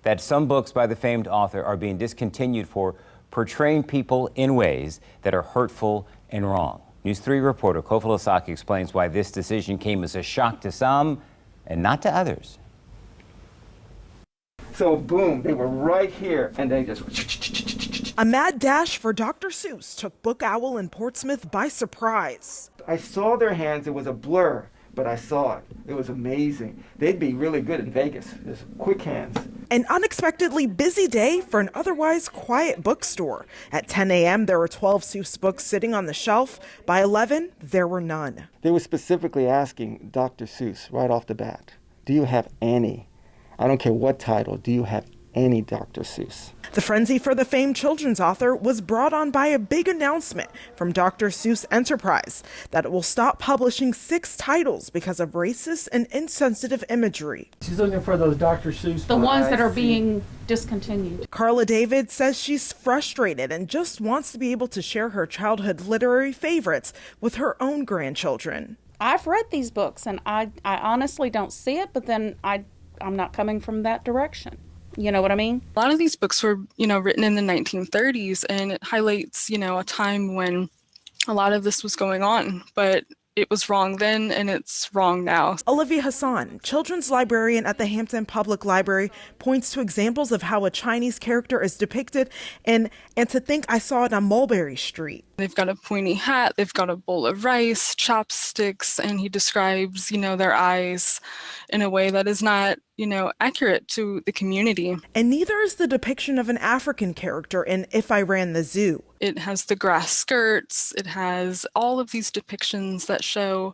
that some books by the famed author are being discontinued for portraying people in ways that are hurtful and wrong. News 3 reporter Kofa Lasaki explains why this decision came as a shock to some and not to others. So boom, they were right here, and they just... A mad dash for Dr. Seuss took Book Owl in Portsmouth by surprise. I saw their hands, it was a blur, but I saw it. It was amazing. They'd be really good in Vegas, just quick hands. An unexpectedly busy day for an otherwise quiet bookstore. At 10 a.m., there were 12 Seuss books sitting on the shelf. By 11, there were none. They were specifically asking Dr. Seuss right off the bat, do you have any? I don't care what title, do you have any Dr. Seuss? The frenzy for the famed children's author was brought on by a big announcement from Dr. Seuss Enterprise that it will stop publishing 6 titles because of racist and insensitive imagery. She's looking for those Dr. Seuss. The ones that are being discontinued. Carla David says she's frustrated and just wants to be able to share her childhood literary favorites with her own grandchildren. I've read these books and I honestly don't see it, but then I'm not coming from that direction. You know what I mean? A lot of these books were, written in the 1930s, and it highlights, a time when a lot of this was going on, but it was wrong then and it's wrong now. Olivia Hassan, children's librarian at the Hampton Public Library, points to examples of how a Chinese character is depicted and to think I saw it on Mulberry Street. They've got a pointy hat, they've got a bowl of rice, chopsticks, and he describes, their eyes in a way that is not, accurate to the community. And neither is the depiction of an African character in If I Ran the Zoo. It has the grass skirts, it has all of these depictions that show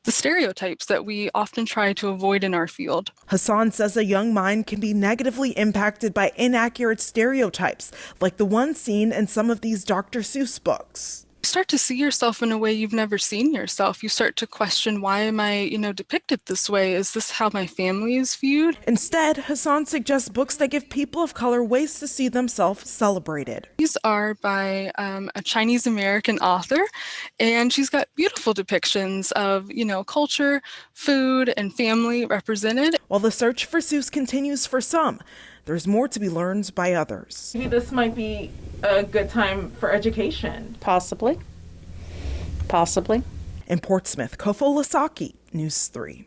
the stereotypes that we often try to avoid in our field. Hassan says a young mind can be negatively impacted by inaccurate stereotypes, like the one seen in some of these Dr. Seuss books. You start to see yourself in a way you've never seen yourself. You start to question, why am I, depicted this way? Is this how my family is viewed? Instead, Hassan suggests books that give people of color ways to see themselves celebrated. These are by a Chinese American author, and she's got beautiful depictions of, culture, food, and family represented. While the search for Seuss continues for some, there's more to be learned by others. Maybe this might be a good time for education. Possibly. In Portsmouth, Kofa Lasaki, News 3.